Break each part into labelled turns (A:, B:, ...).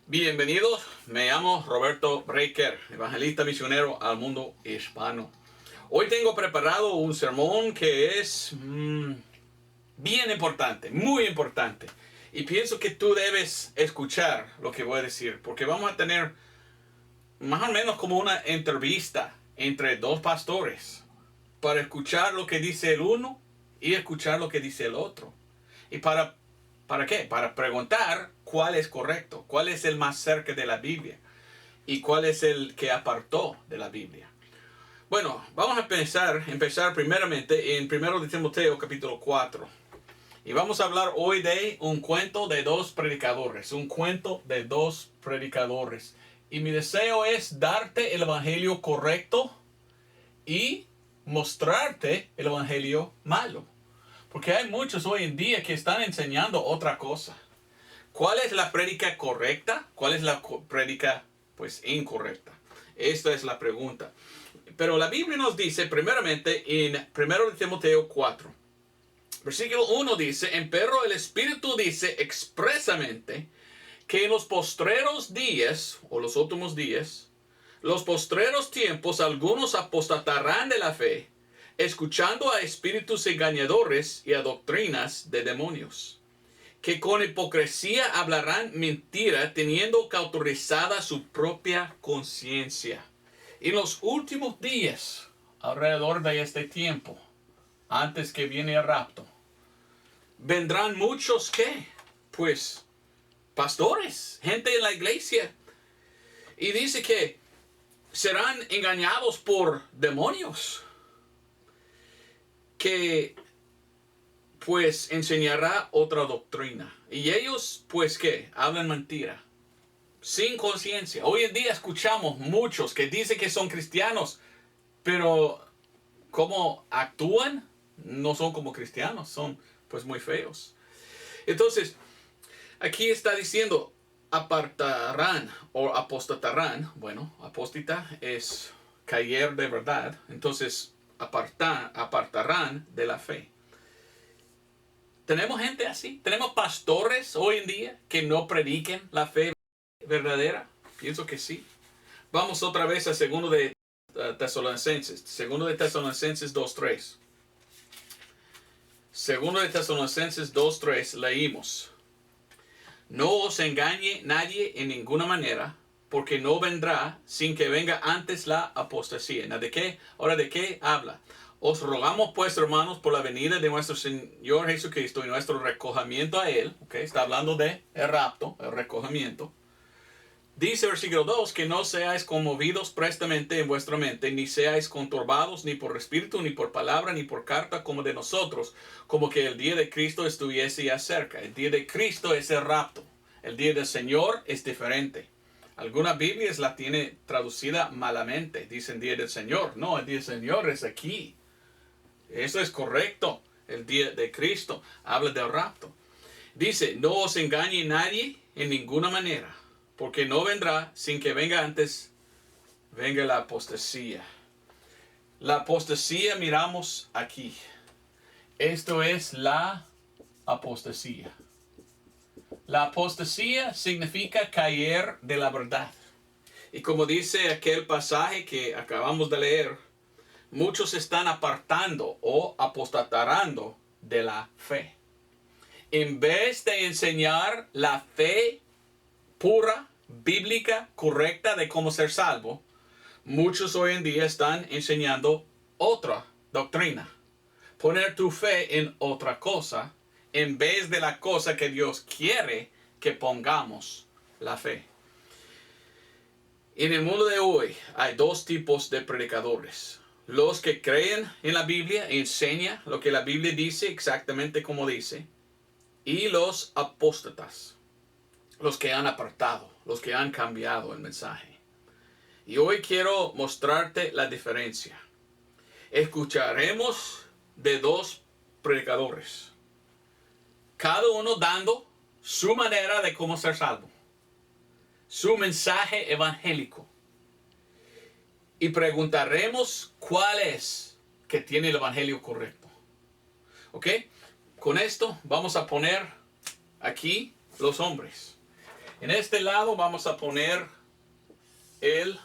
A: Bienvenidos, me llamo Roberto Breaker, evangelista misionero al mundo hispano. Hoy tengo preparado un sermón que es bien importante, muy importante. Y pienso que tú debes escuchar lo que voy a decir, porque vamos a tener más o menos como una entrevista entre dos pastores para escuchar lo que dice el uno y escuchar lo que dice el otro. Y ¿para qué? Para preguntar cuál es correcto, cuál es el más cerca de la Biblia y cuál es el que apartó de la Biblia. Bueno, vamos a empezar primeramente en 1 de Timoteo capítulo 4. Y vamos a hablar hoy de un cuento de dos predicadores, un cuento de dos predicadores. Y mi deseo es darte el evangelio correcto y mostrarte el evangelio malo. Porque hay muchos hoy en día que están enseñando otra cosa. ¿Cuál es la prédica correcta? ¿Cuál es la prédica incorrecta? Esta es la pregunta. Pero la Biblia nos dice primeramente en 1 de Timoteo 4. Versículo 1 dice, empero el Espíritu dice expresamente que en los postreros días, o los últimos días, los postreros tiempos, algunos apostatarán de la fe, escuchando a espíritus engañadores y a doctrinas de demonios, que con hipocresía hablarán mentira, teniendo cauterizada su propia conciencia. Y en los últimos días, alrededor de este tiempo, antes que viene el rapto, vendrán muchos que, pastores, gente en la iglesia, y dice que serán engañados por demonios, que enseñará otra doctrina. Y ellos, ¿qué? Hablan mentira, sin conciencia. Hoy en día escuchamos muchos que dicen que son cristianos, pero cómo actúan no son como cristianos, son muy feos. Entonces, aquí está diciendo, apartarán o apostatarán. Bueno, apóstata es caer de verdad. Entonces, apartarán de la fe. ¿Tenemos gente así? ¿Tenemos pastores hoy en día que no prediquen la fe verdadera? Pienso que sí. Vamos otra vez a 2 de Tesalonicenses. 2 de Tesalonicenses 2:3. 2 de Tesalonicenses 2:3 leímos. No os engañe nadie en ninguna manera, porque no vendrá sin que venga antes la apostasía. ¿De qué? Ahora, ¿de qué habla? Os rogamos pues, hermanos, por la venida de nuestro Señor Jesucristo y nuestro recogimiento a Él. Está hablando de el rapto, el recogimiento. Dice versículo 2, que no seáis conmovidos prestamente en vuestra mente, ni seáis conturbados ni por espíritu, ni por palabra, ni por carta como de nosotros, como que el día de Cristo estuviese ya cerca. El día de Cristo es el rapto. El día del Señor es diferente. Algunas Biblias la tienen traducida malamente. Dicen día del Señor. No, el día del Señor es aquí. Eso es correcto. El día de Cristo habla del rapto. Dice, no os engañe nadie en ninguna manera, porque no vendrá sin que venga antes, venga la apostasía. La apostasía miramos aquí. Esto es la apostasía. La apostasía significa caer de la verdad. Y como dice aquel pasaje que acabamos de leer, muchos se están apartando o apostatarando de la fe. En vez de enseñar la fe pura, bíblica, correcta de cómo ser salvo, muchos hoy en día están enseñando otra doctrina. Poner tu fe en otra cosa en vez de la cosa que Dios quiere que pongamos la fe. En el mundo de hoy hay dos tipos de predicadores. Los que creen en la Biblia e enseñan lo que la Biblia dice exactamente como dice. Y los apóstatas. Los que han apartado, los que han cambiado el mensaje. Y hoy quiero mostrarte la diferencia. Escucharemos de dos predicadores, cada uno dando su manera de cómo ser salvo, su mensaje evangélico. Y preguntaremos cuál es que tiene el evangelio correcto. Con esto vamos a poner aquí los hombres. En este lado vamos a poner él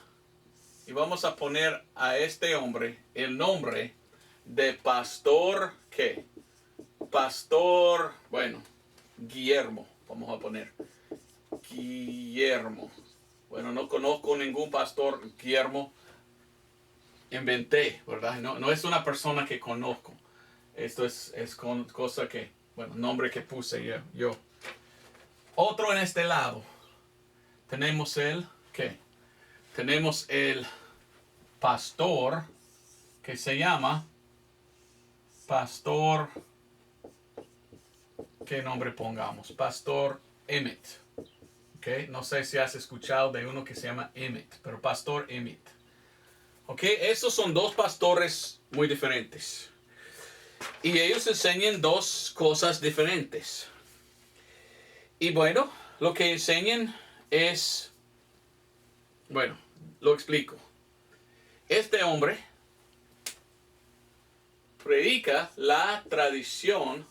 A: y vamos a poner a este hombre el nombre de pastor, ¿qué? Pastor, bueno, Guillermo, vamos a poner Guillermo. Bueno, no conozco ningún pastor Guillermo. Inventé, ¿verdad? No es una persona que conozco. Esto es cosa que, bueno, nombre que puse yo. Otro en este lado. Tenemos el, ¿qué? Tenemos el pastor que se llama Pastor, ¿qué nombre pongamos? Pastor Emmett. ¿Okay? No sé si has escuchado de uno que se llama Emmett, pero Pastor Emmett. ¿Ok? Esos son dos pastores muy diferentes. Y ellos enseñan dos cosas diferentes. Y bueno, lo que enseñan es, bueno, lo explico. Este hombre predica la tradición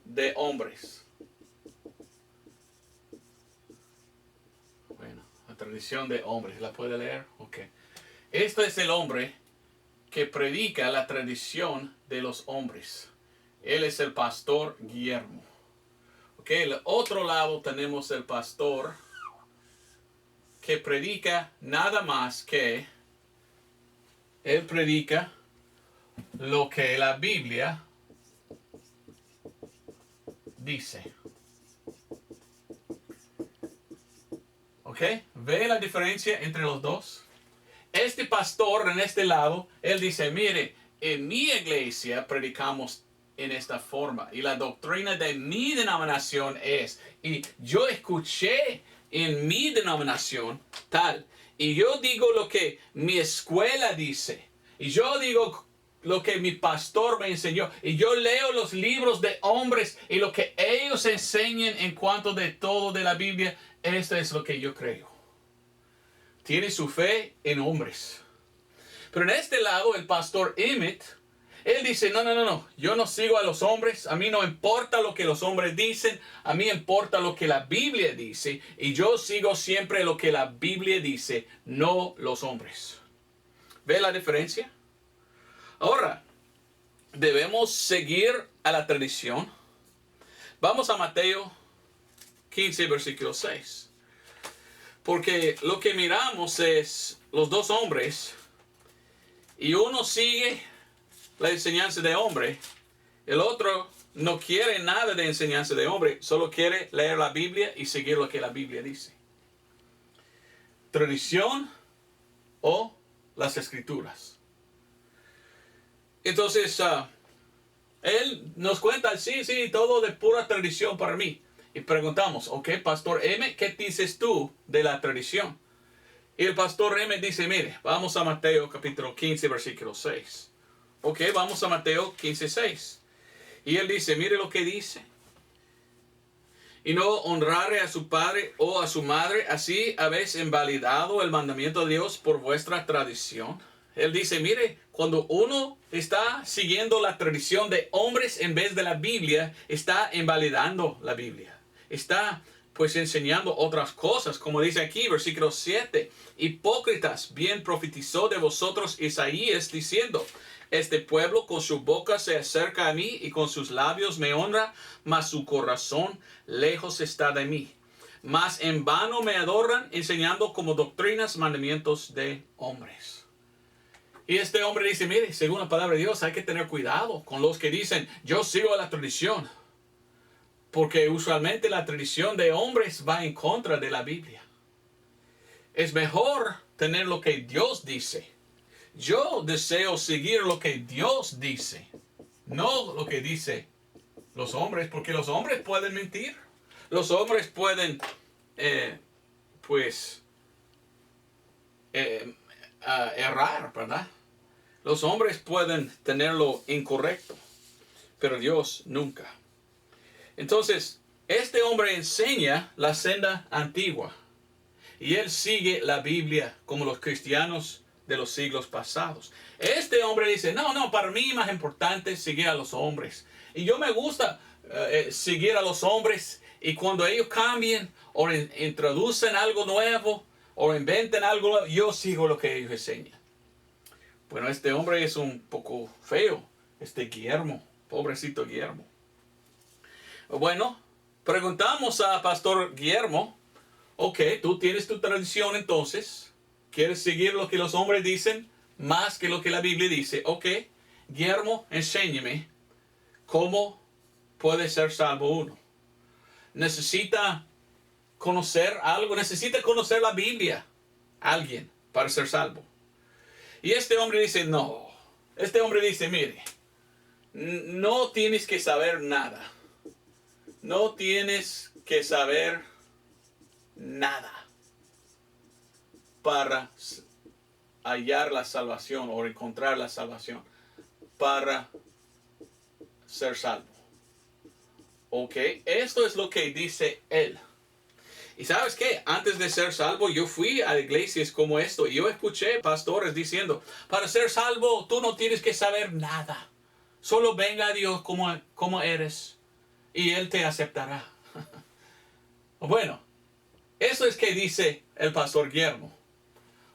A: de hombres. Bueno, la tradición de hombres, ¿la puede leer? Ok. Este es el hombre que predica la tradición de los hombres. Él es el pastor Guillermo. Ok, el otro lado tenemos el pastor que predica nada más que él predica lo que la Biblia dice. ¿Ok? ¿Ve la diferencia entre los dos? Este pastor en este lado, él dice, mire, en mi iglesia predicamos en esta forma y la doctrina de mi denominación es, y yo escuché en mi denominación tal, y yo digo lo que mi escuela dice, y yo digo lo que mi pastor me enseñó, y yo leo los libros de hombres y lo que ellos enseñan en cuanto de todo de la Biblia, esto es lo que yo creo. Tiene su fe en hombres. Pero en este lado, el pastor Emmett, él dice, no, yo no sigo a los hombres, a mí no importa lo que los hombres dicen, a mí importa lo que la Biblia dice, y yo sigo siempre lo que la Biblia dice, no los hombres. ¿Ve la diferencia? Ahora, debemos seguir a la tradición. Vamos a Mateo 15, versículo 6. Porque lo que miramos es los dos hombres, y uno sigue la enseñanza de hombre, el otro no quiere nada de enseñanza de hombre, solo quiere leer la Biblia y seguir lo que la Biblia dice. Tradición o las escrituras. Entonces, él nos cuenta, sí, todo de pura tradición para mí. Y preguntamos, ok, Pastor M, ¿qué dices tú de la tradición? Y el Pastor M dice, mire, vamos a Mateo capítulo 15, versículo 6. Ok, vamos a Mateo 15, 6. Y él dice, mire lo que dice. Y no honraré a su padre o a su madre, así habéis invalidado el mandamiento de Dios por vuestra tradición. Él dice, mire, cuando uno está siguiendo la tradición de hombres en vez de la Biblia, está invalidando la Biblia. Está pues enseñando otras cosas, como dice aquí, versículo 7. Hipócritas, bien profetizó de vosotros Isaías diciendo, este pueblo con su boca se acerca a mí y con sus labios me honra, mas su corazón lejos está de mí. Mas en vano me adoran, enseñando como doctrinas mandamientos de hombres. Y este hombre dice, mire, según la palabra de Dios, hay que tener cuidado con los que dicen, yo sigo la tradición. Porque usualmente la tradición de hombres va en contra de la Biblia. Es mejor tener lo que Dios dice. Yo deseo seguir lo que Dios dice, no lo que dice los hombres, porque los hombres pueden mentir. Los hombres pueden, errar, ¿verdad? Los hombres pueden tenerlo incorrecto, pero Dios nunca. Entonces, este hombre enseña la senda antigua y él sigue la Biblia como los cristianos de los siglos pasados. Este hombre dice, no, para mí más importante es seguir a los hombres. Y yo me gusta seguir a los hombres, y cuando ellos cambien o introducen algo nuevo o inventen algo nuevo, yo sigo lo que ellos enseñan. Bueno, este hombre es un poco feo, Guillermo, pobrecito Guillermo. Bueno, preguntamos a Pastor Guillermo, ok, tú tienes tu tradición entonces, ¿quieres seguir lo que los hombres dicen más que lo que la Biblia dice? Ok, Guillermo, enséñeme cómo puede ser salvo uno. Necesita conocer algo, necesita conocer la Biblia, alguien, para ser salvo. Y este hombre dice, no. Este hombre dice, mire, no tienes que saber nada. No tienes que saber nada para hallar la salvación o encontrar la salvación, para ser salvo. Ok, esto es lo que dice él. Y ¿sabes qué? Antes de ser salvo, yo fui a iglesias como esto y yo escuché pastores diciendo, para ser salvo tú no tienes que saber nada. Solo venga a Dios como eres y Él te aceptará. Bueno, eso es que dice el pastor Guillermo.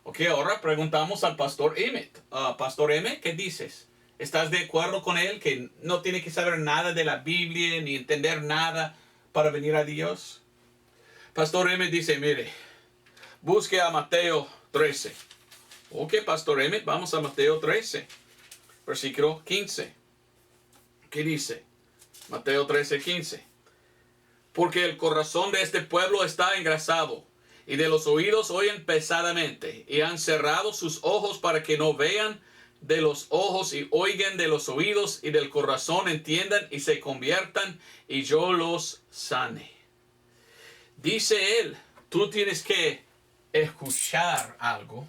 A: Ok, ahora preguntamos al pastor Emmett. Pastor Emmett, ¿qué dices? ¿Estás de acuerdo con él que no tiene que saber nada de la Biblia ni entender nada para venir a Dios? Pastor Emmett dice, mire, busque a Mateo 13. Ok, Pastor Emmett, vamos a Mateo 13, versículo 15. ¿Qué dice? Mateo 13, 15. Porque el corazón de este pueblo está engrasado, y de los oídos oyen pesadamente, y han cerrado sus ojos para que no vean de los ojos y oigan de los oídos, y del corazón entiendan y se conviertan, y yo los sane. Dice él, tú tienes que escuchar algo,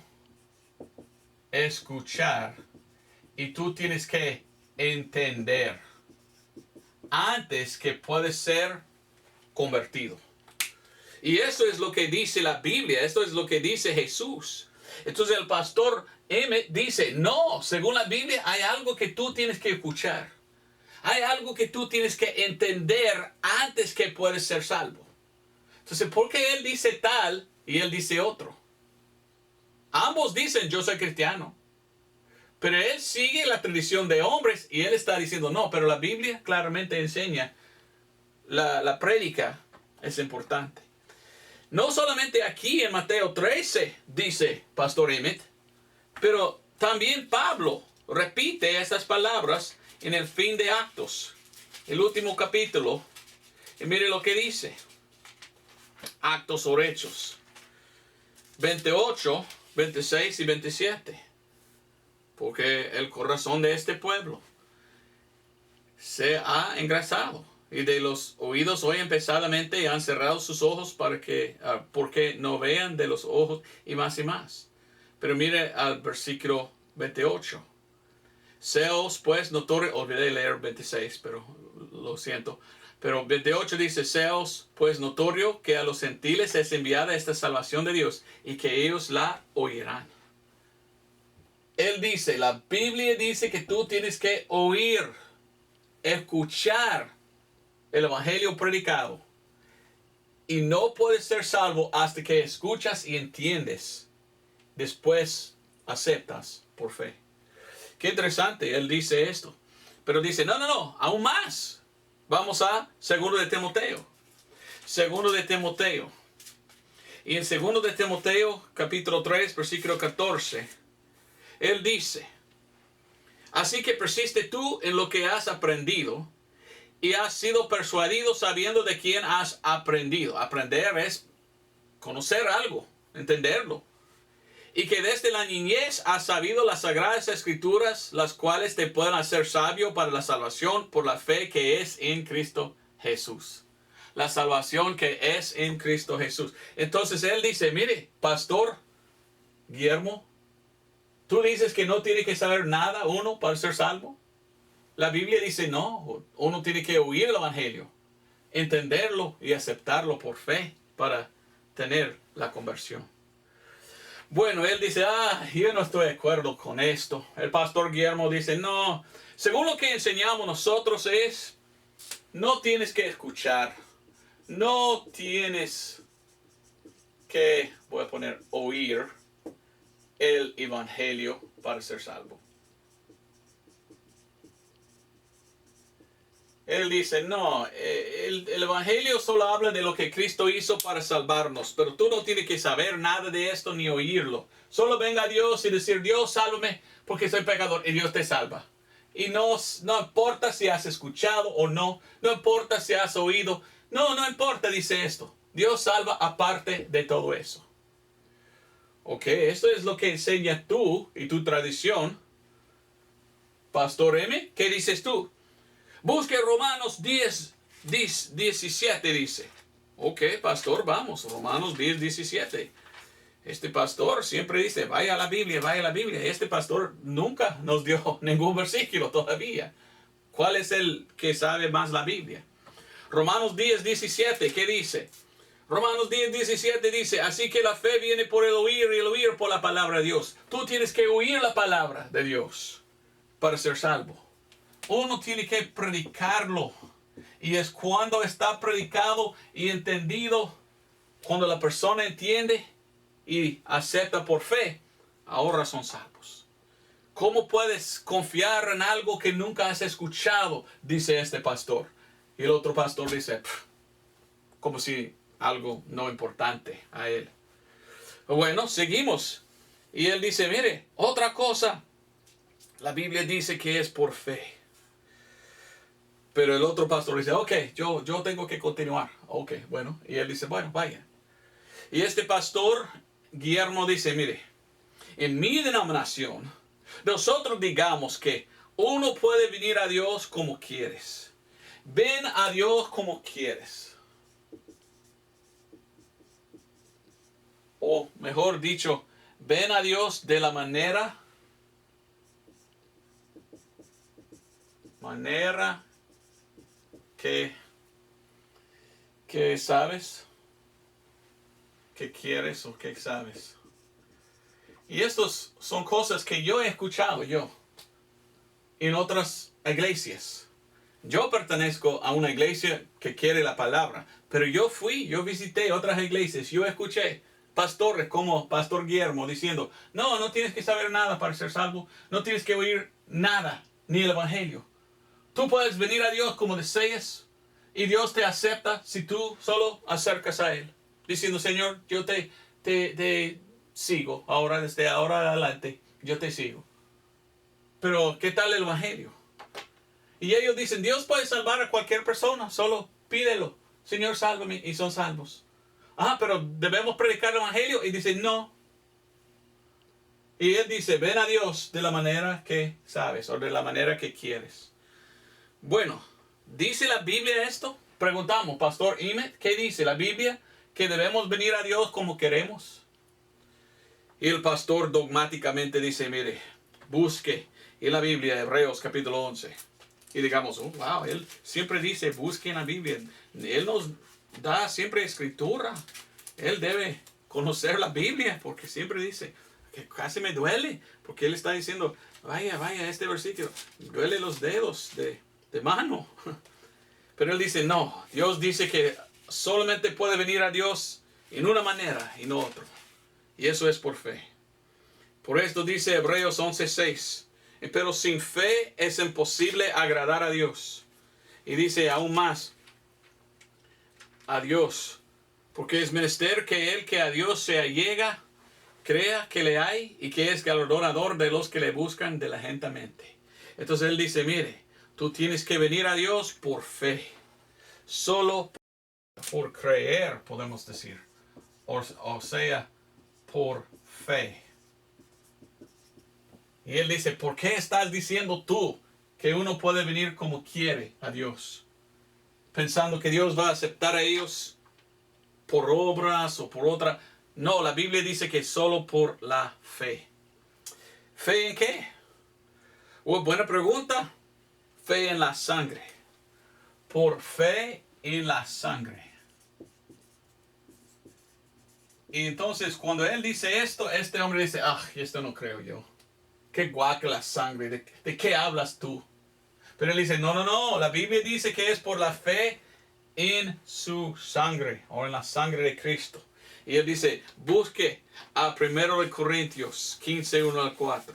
A: y tú tienes que entender antes que puedes ser convertido. Y esto es lo que dice la Biblia, esto es lo que dice Jesús. Entonces el pastor Emmett dice, no, según la Biblia hay algo que tú tienes que escuchar. Hay algo que tú tienes que entender antes que puedes ser salvo. Entonces, ¿por qué él dice tal y él dice otro? Ambos dicen, yo soy cristiano. Pero él sigue la tradición de hombres y él está diciendo, no, pero la Biblia claramente enseña, la prédica es importante. No solamente aquí en Mateo 13 dice Pastor Emmett, pero también Pablo repite estas palabras en el fin de Actos, el último capítulo. Y mire lo que dice. Actos o Hechos 28, 26 y 27. Porque el corazón de este pueblo se ha engrasado, y de los oídos oyen pesadamente, y han cerrado sus ojos porque no vean de los ojos, y más y más. Pero mire al versículo 28. Seos pues notorio, olvidé leer 26, pero lo siento. Pero 28 dice, seos pues notorio que a los gentiles es enviada esta salvación de Dios, y que ellos la oirán. Él dice, la Biblia dice que tú tienes que oír, escuchar el evangelio predicado. Y no puedes ser salvo hasta que escuchas y entiendes. Después aceptas por fe. Qué interesante, él dice esto. Pero dice, no, aún más. Vamos a 2 de Timoteo. 2 de Timoteo. Y en 2 de Timoteo, capítulo 3, versículo 14, él dice, así que persiste tú en lo que has aprendido y has sido persuadido sabiendo de quién has aprendido. Aprender es conocer algo, entenderlo. Y que desde la niñez has sabido las sagradas escrituras, las cuales te pueden hacer sabio para la salvación por la fe que es en Cristo Jesús. La salvación que es en Cristo Jesús. Entonces él dice, mire, Pastor Guillermo, tú dices que no tiene que saber nada uno para ser salvo. La Biblia dice no, uno tiene que oír el evangelio, entenderlo y aceptarlo por fe para tener la conversión. Bueno, él dice, yo no estoy de acuerdo con esto. El pastor Guillermo dice, no, según lo que enseñamos nosotros es no tienes que escuchar, no tienes que, voy a poner, oír el evangelio para ser salvo. Él dice, no, el evangelio solo habla de lo que Cristo hizo para salvarnos, pero tú no tienes que saber nada de esto ni oírlo. Solo venga a Dios y decir, Dios, sálvame porque soy pecador, y Dios te salva. Y no importa si has escuchado o no, no importa si has oído, no importa, dice esto. Dios salva aparte de todo eso. Ok, esto es lo que enseña tú y tu tradición. Pastor M, ¿qué dices tú? Busque Romanos 17 dice. Ok, pastor, vamos, Romanos 17. Este pastor siempre dice, vaya a la Biblia, vaya a la Biblia. Este pastor nunca nos dio ningún versículo todavía. ¿Cuál es el que sabe más la Biblia? Romanos 17, ¿qué dice? Romanos 17 dice, así que la fe viene por el oír y el oír por la palabra de Dios. Tú tienes que oír la palabra de Dios para ser salvo. Uno tiene que predicarlo. Y es cuando está predicado y entendido, cuando la persona entiende y acepta por fe, ahora son salvos. ¿Cómo puedes confiar en algo que nunca has escuchado? Dice este pastor. Y el otro pastor dice, como si algo no importante a él. Bueno, seguimos. Y él dice, mire, otra cosa. La Biblia dice que es por fe. Pero el otro pastor dice, ok, yo tengo que continuar. Ok, bueno. Y él dice, bueno, vaya. Y este pastor, Guillermo, dice, mire, en mi denominación, nosotros digamos que uno puede venir a Dios como quieres. Ven a Dios como quieres. O mejor dicho, ven a Dios de la manera que sabes, que quieres o que sabes. Y estas son cosas que yo he escuchado en otras iglesias. Yo pertenezco a una iglesia que quiere la palabra, pero yo visité otras iglesias, yo escuché pastores como Pastor Guillermo diciendo, no tienes que saber nada para ser salvo, no tienes que oír nada, ni el evangelio. Tú puedes venir a Dios como deseas y Dios te acepta si tú solo acercas a Él, diciendo, Señor, yo te sigo, ahora desde ahora adelante, yo te sigo. Pero, ¿qué tal el evangelio? Y ellos dicen, Dios puede salvar a cualquier persona, solo pídelo. Señor, sálvame, y son salvos. Pero debemos predicar el evangelio, y dicen, no. Y él dice, ven a Dios de la manera que sabes, o de la manera que quieres. Bueno, ¿dice la Biblia esto? Preguntamos, Pastor Imet, ¿qué dice la Biblia? ¿Que debemos venir a Dios como queremos? Y el pastor dogmáticamente dice, mire, busque en la Biblia, Hebreos capítulo 11. Y digamos, wow, él siempre dice, busque en la Biblia. Él nos da siempre escritura. Él debe conocer la Biblia, porque siempre dice, que casi me duele, porque él está diciendo, vaya, este versículo, duele los dedos de mano. Pero él dice, no, Dios dice que solamente puede venir a Dios en una manera y no otra. Y eso es por fe. Por esto dice Hebreos 11:6. Pero sin fe es imposible agradar a Dios. Y dice aún más, a Dios. Porque es menester que el que a Dios se allega, crea que le hay y que es galardonador de los que le buscan diligentamente. Entonces él dice, mire, tú tienes que venir a Dios por fe. Solo por creer, podemos decir. O sea, por fe. Y él dice, ¿por qué estás diciendo tú que uno puede venir como quiere a Dios? Pensando que Dios va a aceptar a ellos por obras o por otra. No, la Biblia dice que solo por la fe. ¿Fe en qué? Buena pregunta. Fe en la sangre. Por fe en la sangre. Y entonces cuando él dice esto, este hombre dice, esto no creo yo. Qué guaca la sangre, ¿de qué hablas tú? Pero él dice, no, la Biblia dice que es por la fe en su sangre, o en la sangre de Cristo. Y él dice, busque a 1 Corintios 15, 1 al 4.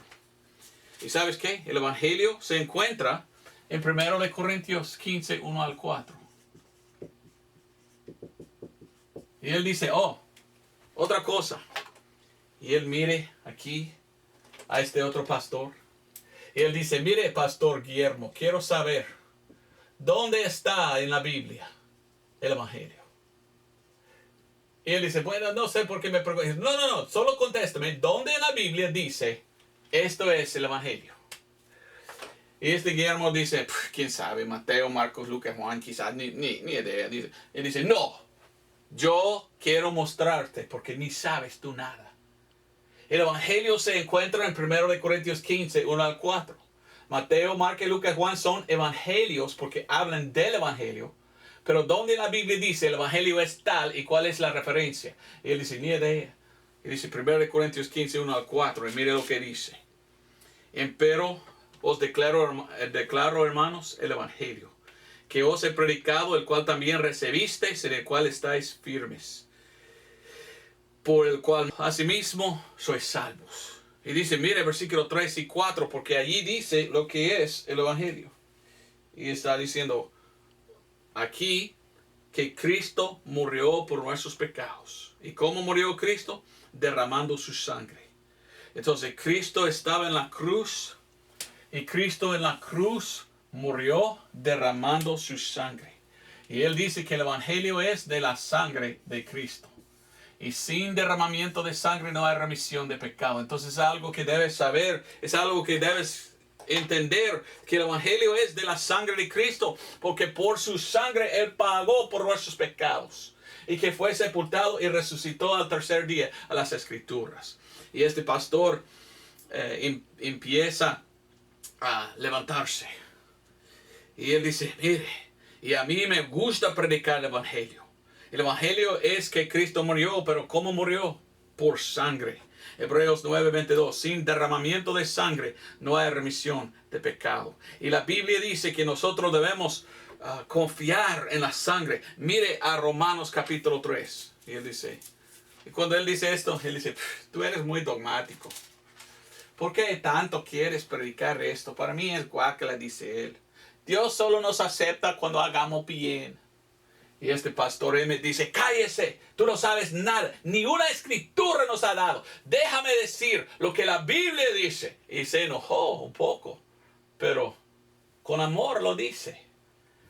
A: ¿Y sabes qué? El Evangelio se encuentra en 1 Corintios 15, 1 al 4. Y él dice, otra cosa. Y él mire aquí a este otro pastor. Y él dice, mire, Pastor Guillermo, quiero saber, ¿dónde está en la Biblia el Evangelio? Y él dice, bueno, no sé por qué me preguntas. No, solo contéstame, ¿dónde en la Biblia dice, esto es el Evangelio? Y este Guillermo dice, quién sabe, Mateo, Marcos, Lucas, Juan, quizás, ni idea. Él dice, no, yo quiero mostrarte porque ni sabes tú nada. El Evangelio se encuentra en 1 Corintios 15, 1 al 4. Mateo, Marcos, Lucas, Juan son evangelios porque hablan del Evangelio. Pero ¿dónde la Biblia dice el Evangelio es tal y cuál es la referencia? Y él dice, ni idea. Y dice 1 Corintios 15, 1 al 4. Y mire lo que dice. Empero os declaro, hermanos, el Evangelio, que os he predicado, el cual también recibisteis, en el cual estáis firmes, por el cual asimismo sois salvos. Y dice, mire, versículo 3 y 4, porque allí dice lo que es el Evangelio. Y está diciendo aquí que Cristo murió por nuestros pecados. ¿Y cómo murió Cristo? Derramando su sangre. Entonces Cristo estaba en la cruz, y Cristo en la cruz murió derramando su sangre. Y él dice que el Evangelio es de la sangre de Cristo. Y sin derramamiento de sangre no hay remisión de pecado. Entonces es algo que debes saber, es algo que debes entender, que el Evangelio es de la sangre de Cristo, porque por su sangre Él pagó por nuestros pecados. Y que fue sepultado y resucitó al tercer día, a las Escrituras. Y este pastor empieza a levantarse. Y él dice, mire, y a mí me gusta predicar el Evangelio. El Evangelio es que Cristo murió, pero ¿cómo murió? Por sangre. Hebreos 9:22, sin derramamiento de sangre no hay remisión de pecado. Y la Biblia dice que nosotros debemos confiar en la sangre. Mire a Romanos capítulo 3. Y él dice, y cuando él dice esto, él dice, tú eres muy dogmático. ¿Por qué tanto quieres predicar esto? Para mí es guácala, dice él. Dios solo nos acepta cuando hagamos bien. Y este pastor me dice, cállese, tú no sabes nada, ni una escritura nos ha dado. Déjame decir lo que la Biblia dice. Y se enojó un poco, pero con amor lo dice.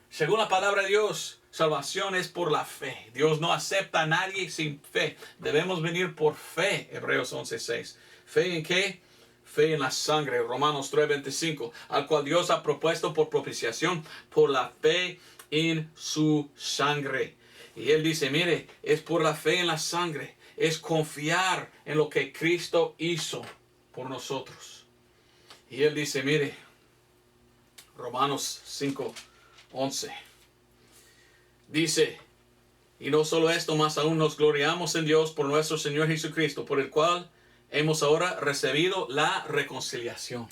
A: Según la palabra de Dios, salvación es por la fe. Dios no acepta a nadie sin fe. Debemos venir por fe, Hebreos 11:6. ¿Fe en qué? Fe en la sangre, Romanos 3:25, al cual Dios ha propuesto por propiciación por la fe en su sangre. Y él dice, mire, es por la fe en la sangre, es confiar en lo que Cristo hizo por nosotros. Y él dice, mire, Romanos 5:11, dice, y no solo esto, más aún nos gloriamos en Dios por nuestro Señor Jesucristo, por el cual hemos ahora recibido la reconciliación.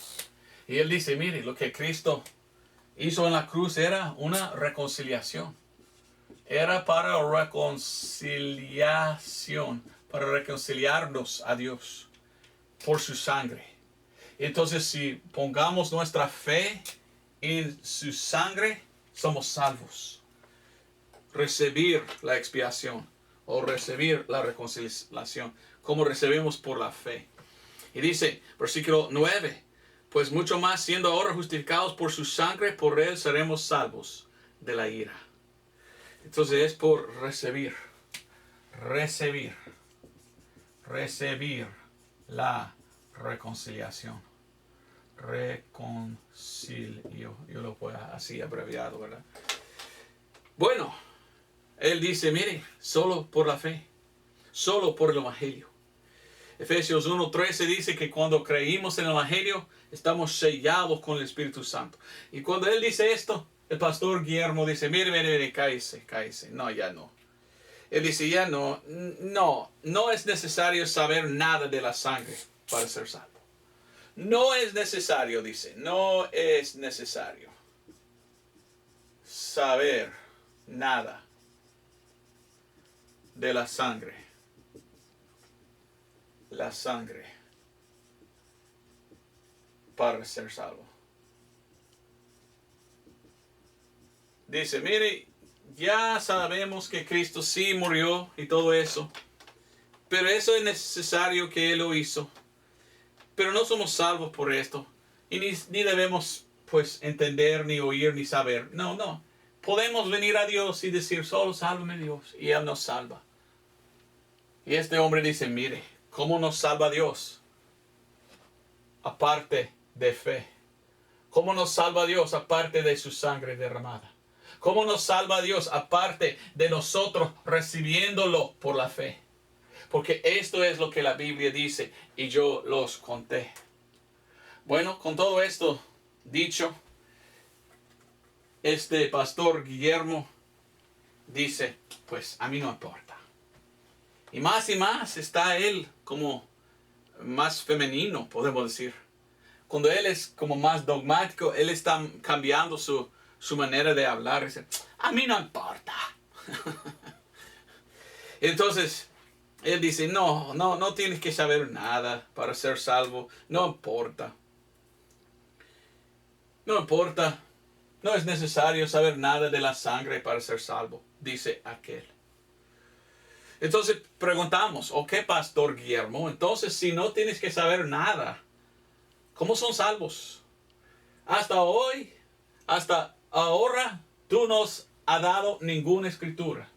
A: Y él dice, mire, lo que Cristo hizo en la cruz era una reconciliación. Era para reconciliación, para reconciliarnos a Dios por su sangre. Entonces, si pongamos nuestra fe en su sangre, somos salvos. Recibir la expiación o recibir la reconciliación, como recibimos por la fe. Y dice, versículo 9, pues mucho más siendo ahora justificados por su sangre, por él seremos salvos de la ira. Entonces es por recibir la reconciliación. Reconcilio, yo lo puedo así abreviado, ¿verdad? Bueno, él dice, mire, solo por la fe, solo por el Evangelio. Efesios 1:13 dice que cuando creímos en el Evangelio, estamos sellados con el Espíritu Santo. Y cuando él dice esto, el pastor Guillermo dice, mire, cállese. No, ya no. Él dice, ya no es necesario saber nada de la sangre para ser salvo. No es necesario, dice, no es necesario. saber nada de la sangre. La sangre para ser salvo. Dice, mire, ya sabemos que Cristo sí murió y todo eso, pero eso es necesario que Él lo hizo. Pero no somos salvos por esto. Y ni debemos pues entender, ni oír, ni saber. No. Podemos venir a Dios y decir, solo sálvame Dios. Y Él nos salva. Y este hombre dice, mire, ¿cómo nos salva Dios? Aparte de fe. ¿Cómo nos salva Dios aparte de su sangre derramada? ¿Cómo nos salva Dios aparte de nosotros recibiéndolo por la fe? Porque esto es lo que la Biblia dice y yo los conté. Bueno, con todo esto dicho, este pastor Guillermo dice, pues a mí no importa. Y más está él como más femenino, podemos decir. Cuando él es como más dogmático, él está cambiando su manera de hablar. Dice, a mí no importa. Entonces, él dice, no tienes que saber nada para ser salvo. No importa. No importa. No es necesario saber nada de la sangre para ser salvo, dice aquel. Entonces preguntamos, ¿ok, Pastor Guillermo? Entonces, si no tienes que saber nada, ¿cómo son salvos? Hasta hoy, hasta ahora, tú nos has dado ninguna escritura.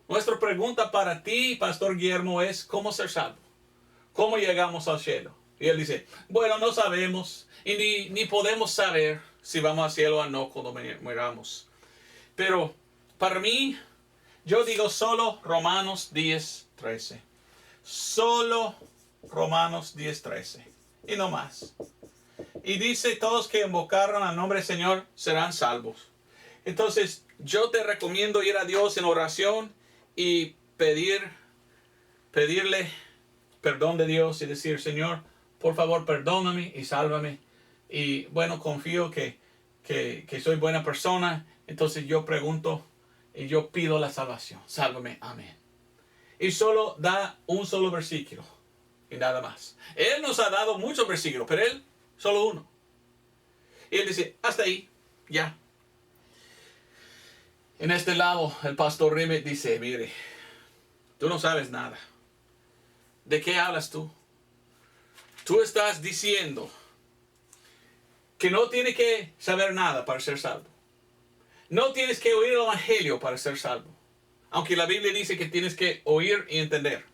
A: Nuestra pregunta para ti, Pastor Guillermo, es ¿cómo ser salvo? ¿Cómo llegamos al cielo? Y él dice, bueno, no sabemos y ni podemos saber si vamos al cielo o no cuando muramos. Pero para mí, yo digo solo Romanos 10:13. Solo Romanos 10:13. Y no más. Y dice, todos que invocaron al nombre del Señor serán salvos. Entonces, yo te recomiendo ir a Dios en oración y pedirle perdón de Dios y decir, Señor, por favor, perdóname y sálvame. Y bueno, confío que soy buena persona. Entonces yo pregunto y yo pido la salvación. Sálvame, amén. Y solo da un solo versículo y nada más. Él nos ha dado muchos versículos, pero él solo uno. Y él dice, hasta ahí, ya. En este lado, el pastor Rimet dice, mire, tú no sabes nada. ¿De qué hablas tú? Tú estás diciendo que no tienes que saber nada para ser salvo. No tienes que oír el evangelio para ser salvo. Aunque la Biblia dice que tienes que oír y entender.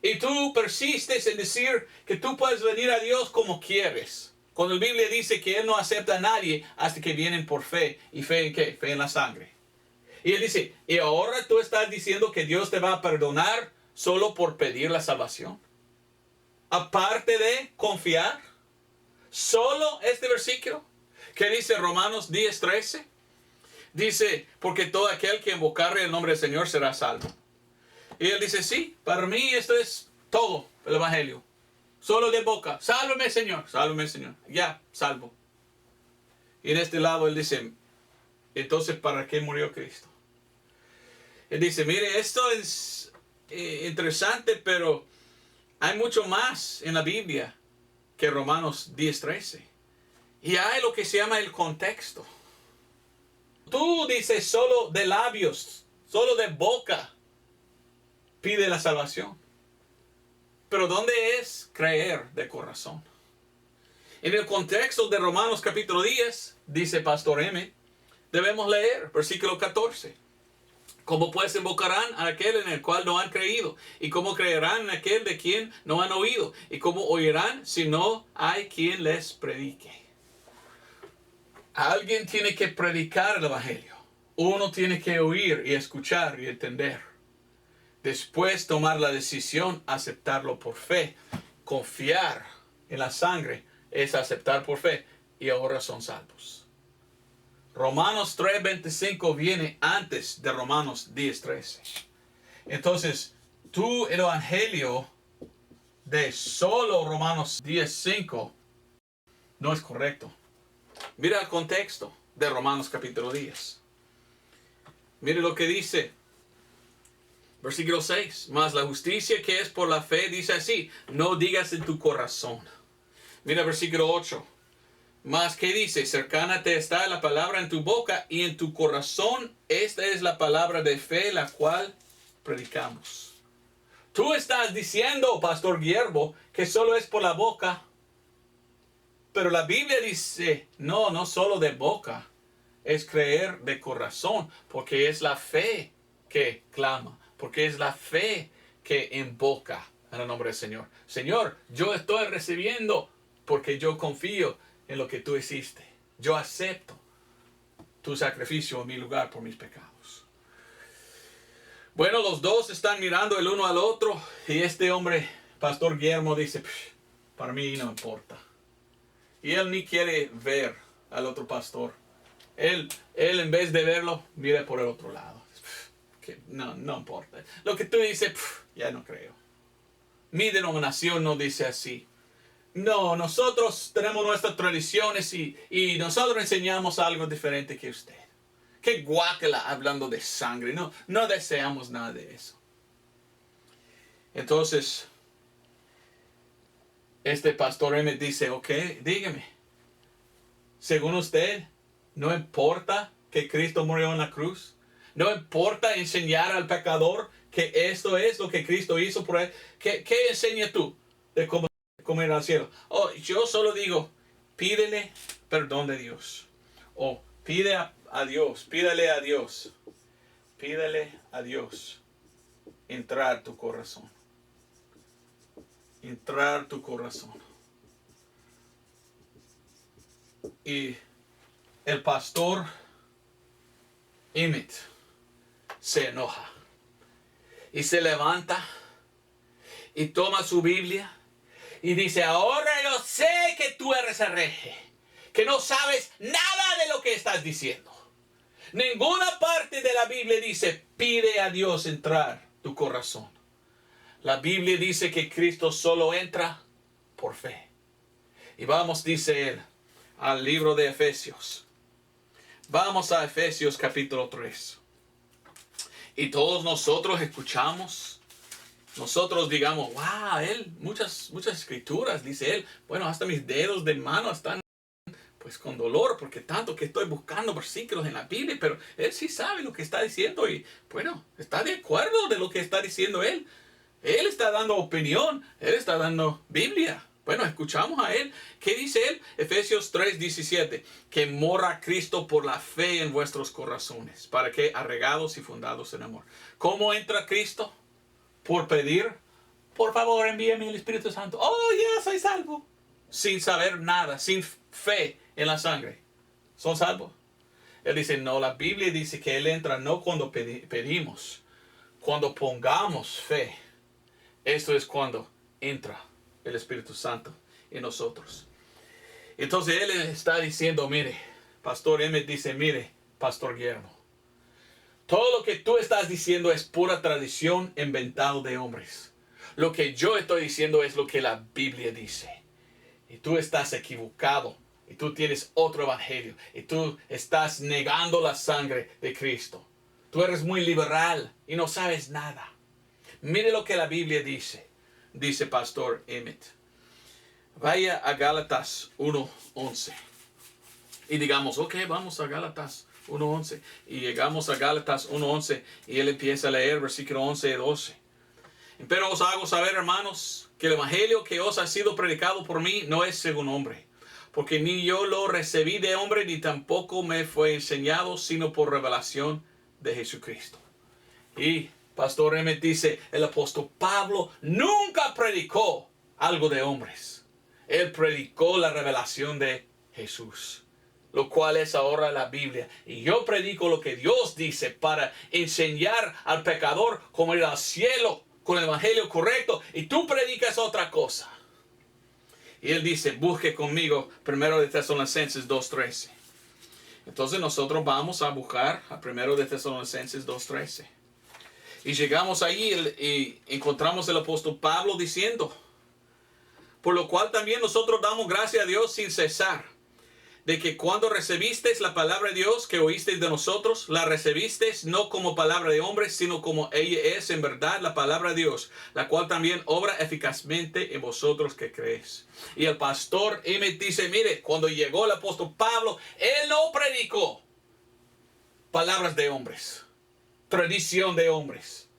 A: Y tú persistes en decir que tú puedes venir a Dios como quieres. Cuando la Biblia dice que Él no acepta a nadie hasta que vienen por fe. ¿Y fe en qué? Fe en la sangre. Y Él dice, y ahora tú estás diciendo que Dios te va a perdonar solo por pedir la salvación. Aparte de confiar. Solo este versículo que dice Romanos 10:13. Dice, porque todo aquel que invocare el nombre del Señor será salvo. Y él dice, sí, para mí esto es todo el evangelio. Solo de boca, sálvame Señor, sálvame Señor. Ya, salvo. Y en este lado él dice, entonces ¿para qué murió Cristo? Él dice, mire, esto es interesante, pero hay mucho más en la Biblia que Romanos 10:13. Y hay lo que se llama el contexto. Tú dices solo de labios, solo de boca, pide la salvación. Pero ¿dónde es creer de corazón? En el contexto de Romanos capítulo 10, dice Pastor M, debemos leer versículo 14. ¿Cómo pues invocarán a aquel en el cual no han creído? ¿Y cómo creerán en aquel de quien no han oído? ¿Y cómo oirán si no hay quien les predique? Alguien tiene que predicar el evangelio. Uno tiene que oír y escuchar y entender. Después tomar la decisión, aceptarlo por fe. Confiar en la sangre es aceptar por fe. Y ahora son salvos. Romanos 3:25 viene antes de Romanos 10:13. Entonces, el evangelio de solo Romanos 10:5 no es correcto. Mira el contexto. de Romanos capítulo 10. Mire lo que dice. Versículo 6. Mas la justicia que es por la fe dice así: no digas en tu corazón. Mira versículo 8. Mas ¿qué dice? Cercana te está la palabra en tu boca y en tu corazón. Esta es la palabra de fe, la cual predicamos. Tú estás diciendo, Pastor Guillermo, que solo es por la boca. Pero la Biblia dice, no solo de boca. Es creer de corazón, porque es la fe que clama. Porque es la fe que invoca en el nombre del Señor. Señor, yo estoy recibiendo porque yo confío en lo que tú hiciste. Yo acepto tu sacrificio en mi lugar por mis pecados. Bueno, los dos están mirando el uno al otro y este hombre, Pastor Guillermo, dice, para mí no importa. Y él ni quiere ver al otro pastor. Él en vez de verlo, mira por el otro lado. Que no importa. Lo que tú dices, ya no creo. Mi denominación no dice así. No, nosotros tenemos nuestras tradiciones y nosotros enseñamos algo diferente que usted. Qué guácala hablando de sangre. No deseamos nada de eso. Entonces, este pastor me dice, ok, dígame. Según usted, no importa que Cristo murió en la cruz. No importa enseñar al pecador que esto es lo que Cristo hizo por él. ¿Qué enseñas tú de cómo comer al cielo? Oh, yo solo digo, pídele perdón de Dios. O pide a Dios, pídele a Dios. Pídele a Dios entrar tu corazón. Entrar tu corazón. Y el pastor Emmett se enoja. Y se levanta y toma su Biblia y dice, ahora yo sé que tú eres hereje, que no sabes nada de lo que estás diciendo. Ninguna parte de la Biblia dice, pide a Dios entrar tu corazón. La Biblia dice que Cristo solo entra por fe. Y vamos, dice él, al libro de Efesios. Vamos a Efesios capítulo 3. Y todos nosotros escuchamos. Nosotros digamos, wow, él, muchas escrituras, dice él. Bueno, hasta mis dedos de mano están pues con dolor, porque tanto que estoy buscando versículos en la Biblia, pero él sí sabe lo que está diciendo y bueno, está de acuerdo de lo que está diciendo él. Él está dando opinión, él está dando Biblia. Bueno, escuchamos a él. ¿Qué dice él? Efesios 3:17. Que mora Cristo por la fe en vuestros corazones, para que arraigados y fundados en amor. ¿Cómo entra Cristo? Por pedir, por favor envíame el Espíritu Santo. Oh, ya soy salvo. Sin saber nada, sin fe en la sangre. ¿Son salvos? Él dice, no, la Biblia dice que Él entra no cuando pedimos, cuando pongamos fe. Esto es cuando entra el Espíritu Santo en nosotros. Entonces Él está diciendo, mire, Pastor Emmett dice, mire, Pastor Guillermo, todo lo que tú estás diciendo es pura tradición inventada de hombres. Lo que yo estoy diciendo es lo que la Biblia dice. Y tú estás equivocado. Y tú tienes otro evangelio. Y tú estás negando la sangre de Cristo. Tú eres muy liberal y no sabes nada. Mire lo que la Biblia dice. Dice Pastor Emmett. Vaya a Gálatas 1:11. Y digamos, ok, vamos a Gálatas 1:11. Y llegamos a Gálatas 1:11. Y él empieza a leer versículo 11 y 12. Pero os hago saber, hermanos, que el evangelio que os ha sido predicado por mí no es según hombre. Porque ni yo lo recibí de hombre, ni tampoco me fue enseñado, sino por revelación de Jesucristo. Y Pastor Emmett dice, el apóstol Pablo nunca predicó algo de hombres. Él predicó la revelación de Jesús, lo cual es ahora la Biblia. Y yo predico lo que Dios dice para enseñar al pecador cómo ir al cielo con el evangelio correcto. Y tú predicas otra cosa. Y él dice, busque conmigo 1 de Tesalonicenses 2:13. Entonces nosotros vamos a buscar a 1 de Tesalonicenses 2:13. Y llegamos ahí y encontramos el apóstol Pablo diciendo, por lo cual también nosotros damos gracias a Dios sin cesar, de que cuando recibisteis la palabra de Dios que oísteis de nosotros, la recibisteis no como palabra de hombres, sino como ella es en verdad la palabra de Dios, la cual también obra eficazmente en vosotros que creéis. Y el pastor Emmett dice, mire, cuando llegó el apóstol Pablo, él no predicó palabras de hombres, tradición de hombres,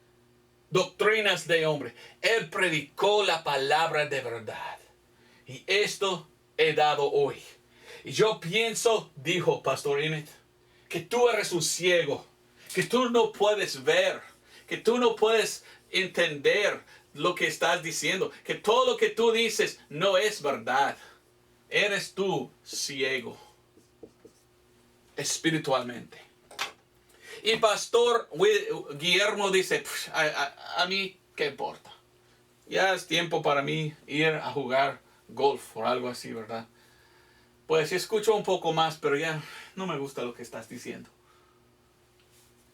A: doctrinas de hombres. Él predicó la palabra de verdad. Y esto he dado hoy. Y yo pienso, dijo Pastor Emmett, que tú eres un ciego, que tú no puedes ver, que tú no puedes entender lo que estás diciendo, que todo lo que tú dices no es verdad. Eres tú ciego espiritualmente. Y Pastor Guillermo dice, a mí, ¿qué importa? Ya es tiempo para mí ir a jugar golf o algo así, ¿verdad? Pues escucho un poco más, pero ya no me gusta lo que estás diciendo.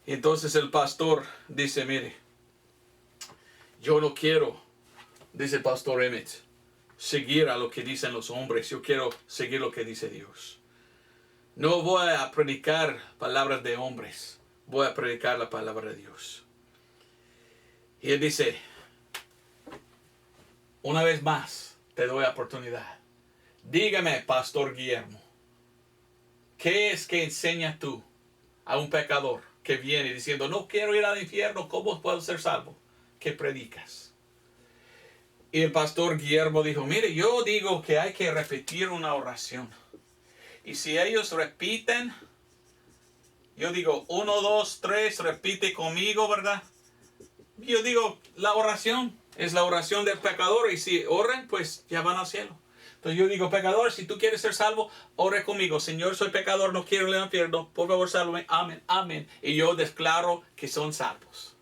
A: Y entonces el pastor dice, mire, yo no quiero, dice el pastor Emmett, seguir a lo que dicen los hombres. Yo quiero seguir lo que dice Dios. No voy a predicar palabras de hombres. Voy a predicar la palabra de Dios. Y él dice, una vez más te doy oportunidad. Dígame, Pastor Guillermo, ¿qué es que enseñas tú a un pecador que viene diciendo, no quiero ir al infierno, ¿cómo puedo ser salvo? ¿Qué predicas? Y el Pastor Guillermo dijo, mire, yo digo que hay que repetir una oración. Y si ellos repiten, yo digo, 1, 2, 3, repite conmigo, ¿verdad? Yo digo, la oración es la oración del pecador, y si oren, pues ya van al cielo. Entonces yo digo, pecador, si tú quieres ser salvo, ore conmigo. Señor, soy pecador, no quiero ir al infierno. Por favor, sálvame. Amén, amén. Y yo declaro que son salvos.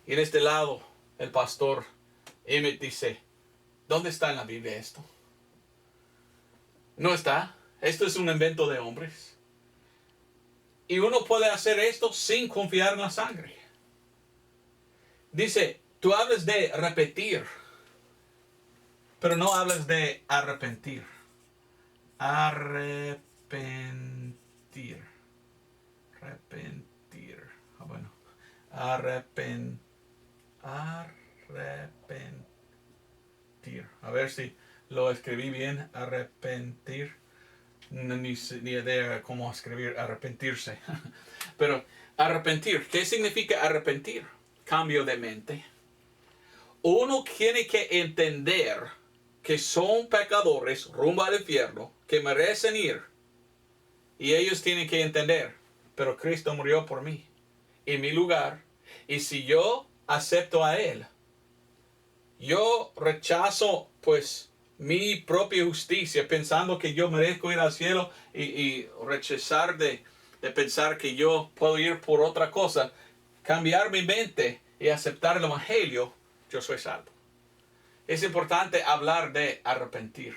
A: Y en este lado, el pastor Emmett dice, ¿dónde está en la Biblia esto? No está. Esto es un invento de hombres. Y uno puede hacer esto sin confiar en la sangre. Dice, tú hablas de repetir, pero no hablas de arrepentir. Arrepentir. Arrepentir. Bueno. Arrepentir. A ver si lo escribí bien. Arrepentir. Ni idea cómo escribir arrepentirse. Pero arrepentir. ¿Qué significa arrepentir? Cambio de mente. Uno tiene que entender que son pecadores rumbo al infierno, que merecen ir. Y ellos tienen que entender, pero Cristo murió por mí, en mi lugar. Y si yo acepto a Él, yo rechazo pues mi propia justicia, pensando que yo merezco ir al cielo, y rechazar de pensar que yo puedo ir por otra cosa, cambiar mi mente y aceptar el Evangelio, yo soy salvo. Es importante hablar de arrepentir.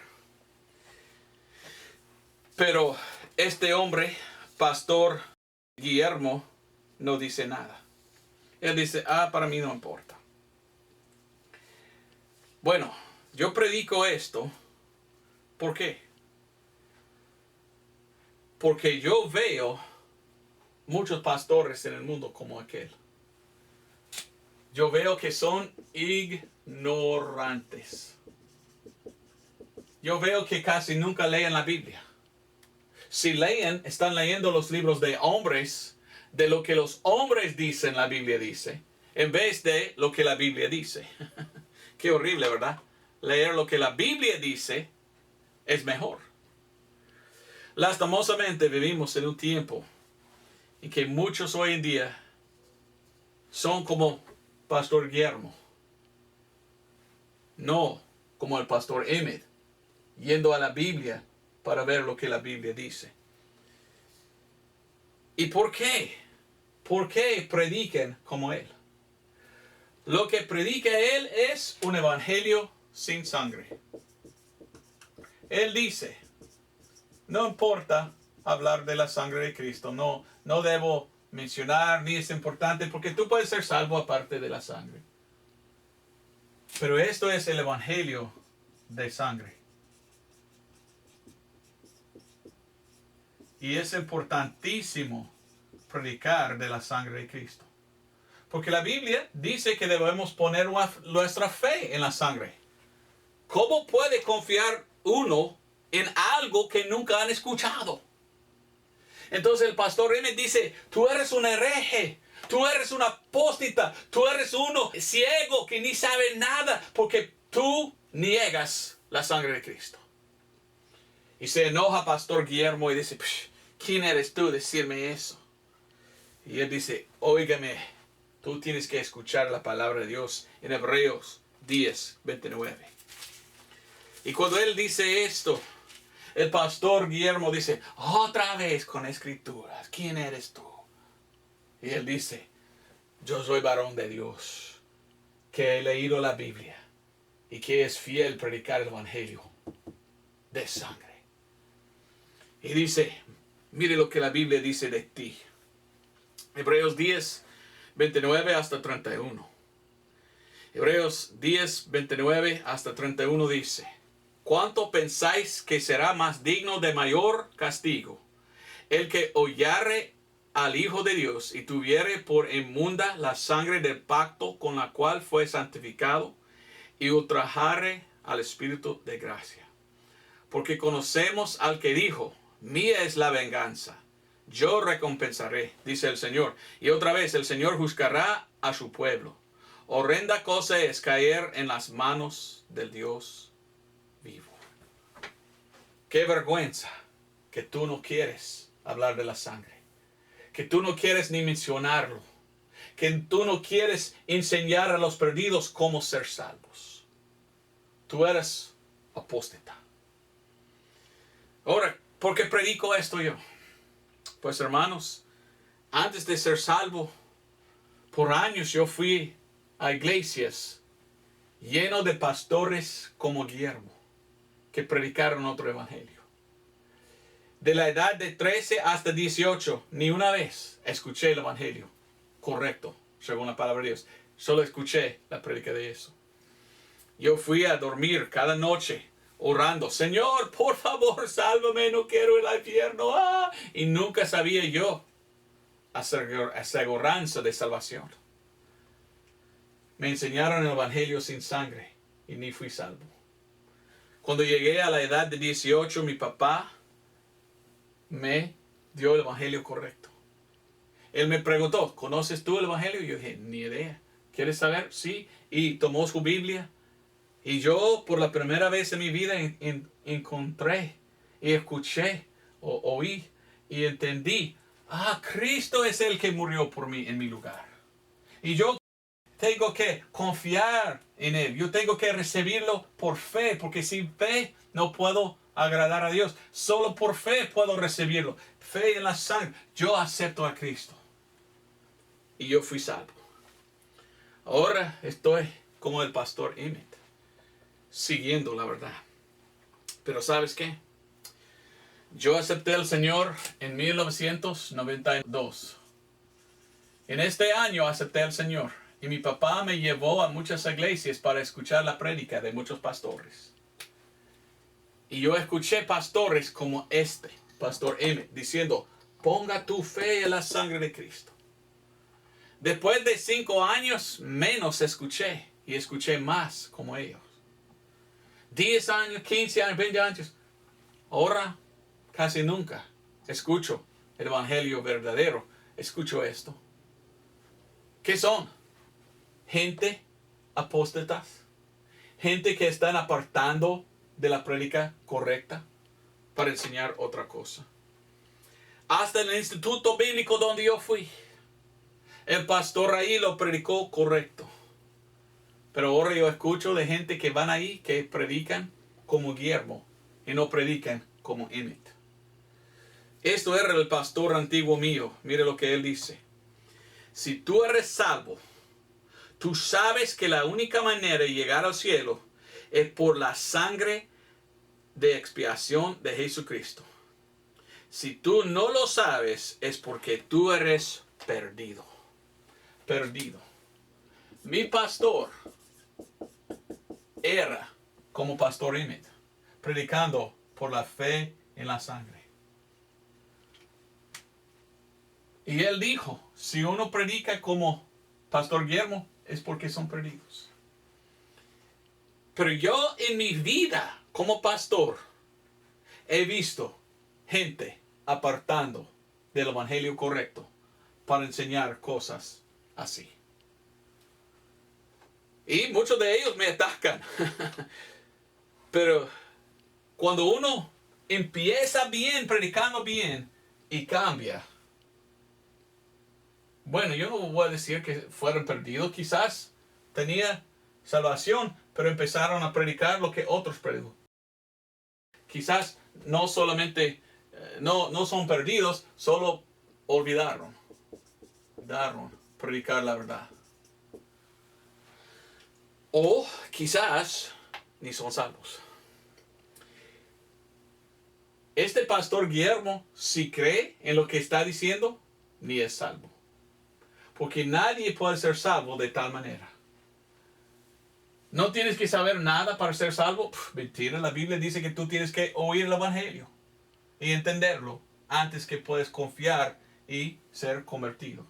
A: Pero este hombre, Pastor Guillermo, no dice nada. Él dice, para mí no importa. Bueno, yo predico esto. ¿Por qué? Porque yo veo muchos pastores en el mundo como aquel. Yo veo que son ignorantes. Yo veo que casi nunca leen la Biblia. Si leen, están leyendo los libros de hombres, de lo que los hombres dicen la Biblia dice, en vez de lo que la Biblia dice. Qué horrible, ¿verdad? Leer lo que la Biblia dice es mejor. Lastimosamente vivimos en un tiempo en que muchos hoy en día son como Pastor Guillermo, no como el Pastor Emmett, yendo a la Biblia para ver lo que la Biblia dice. ¿Y por qué? ¿Por qué prediquen como él? Lo que predica él es un evangelio sin sangre. Él dice, no importa hablar de la sangre de Cristo, no debo mencionar, ni es importante, porque tú puedes ser salvo aparte de la sangre. Pero esto es el evangelio de sangre. Y es importantísimo predicar de la sangre de Cristo. Porque la Biblia dice que debemos poner nuestra fe en la sangre. ¿Cómo puede confiar uno en algo que nunca han escuchado? Entonces el pastor Emmett dice, tú eres un hereje, tú eres un apóstata, tú eres uno ciego que ni sabe nada porque tú niegas la sangre de Cristo. Y se enoja pastor Guillermo y dice, ¿quién eres tú decirme eso? Y él dice, óigame, tú tienes que escuchar la palabra de Dios en Hebreos 10:29. Y cuando él dice esto, el pastor Guillermo dice, otra vez con escrituras, ¿quién eres tú? Y él dice, yo soy varón de Dios, que he leído la Biblia y que es fiel predicar el evangelio de sangre. Y dice, mire lo que la Biblia dice de ti. Hebreos 10:29 hasta 31. Hebreos 10:29 hasta 31 dice, ¿cuánto pensáis que será más digno de mayor castigo el que hollare al Hijo de Dios y tuviere por inmunda la sangre del pacto con la cual fue santificado y ultrajare al Espíritu de gracia? Porque conocemos al que dijo, mía es la venganza, yo recompensaré, dice el Señor. Y otra vez el Señor juzgará a su pueblo. Horrenda cosa es caer en las manos del Dios vivo. Qué vergüenza que tú no quieres hablar de la sangre, que tú no quieres ni mencionarlo, que tú no quieres enseñar a los perdidos cómo ser salvos. Tú eres apóstata. Ahora, ¿por qué predico esto yo? Pues hermanos, antes de ser salvo, por años yo fui a iglesias lleno de pastores como Guillermo, que predicaron otro evangelio. De la edad de 13 hasta 18, ni una vez escuché el evangelio correcto, según la palabra de Dios. Solo escuché la prédica de eso. Yo fui a dormir cada noche orando, Señor, por favor, sálvame, no quiero ir al infierno. Y nunca sabía yo aseguranza de salvación. Me enseñaron el evangelio sin sangre y ni fui salvo. Cuando llegué a la edad de 18, mi papá me dio el evangelio correcto. Él me preguntó, ¿conoces tú el evangelio? Y yo dije, ni idea. ¿Quieres saber? Sí. Y tomó su Biblia. Y yo por la primera vez en mi vida encontré y escuché, oí y entendí. Cristo es el que murió por mí en mi lugar. Y yo tengo que confiar en Él. Yo tengo que recibirlo por fe, porque sin fe no puedo agradar a Dios. Solo por fe puedo recibirlo. Fe en la sangre. Yo acepto a Cristo. Y yo fui salvo. Ahora estoy como el pastor Emmett, siguiendo la verdad. Pero ¿sabes qué? Yo acepté al Señor en 1992. En este año acepté al Señor. Y mi papá me llevó a muchas iglesias para escuchar la prédica de muchos pastores. Y yo escuché pastores como este, Pastor Emmett, diciendo, ponga tu fe en la sangre de Cristo. Después de 5 años, menos escuché. Y escuché más como ellos. 10 años, 15 años, 20 años. Ahora casi nunca escucho el evangelio verdadero. Escucho esto. ¿Qué son? Gente apóstatas. Gente que están apartando de la prédica correcta para enseñar otra cosa. Hasta en el instituto bíblico donde yo fui, el pastor ahí lo predicó correcto. Pero ahora yo escucho de gente que van ahí que predican como Guillermo y no predican como Emmett. Esto era el pastor antiguo mío. Mire lo que él dice. Si tú eres salvo, tú sabes que la única manera de llegar al cielo es por la sangre de expiación de Jesucristo. Si tú no lo sabes, es porque tú eres perdido. Perdido. Mi pastor era como pastor Emmett, predicando por la fe en la sangre. Y él dijo, si uno predica como Pastor Guillermo, es porque son perdidos. Pero yo en mi vida como pastor he visto gente apartando del evangelio correcto para enseñar cosas así. Y muchos de ellos me atacan. Pero cuando uno empieza bien, predicando bien, y cambia. Bueno, yo no voy a decir que fueron perdidos. Quizás tenía salvación, pero empezaron a predicar lo que otros predican. Quizás no solamente, no son perdidos, solo olvidaron predicar la verdad. O quizás ni son salvos. Este pastor Guillermo, si cree en lo que está diciendo, ni es salvo. Porque nadie puede ser salvo de tal manera. No tienes que saber nada para ser salvo. Mentira, la Biblia dice que tú tienes que oír el evangelio y entenderlo antes que puedes confiar y ser convertido.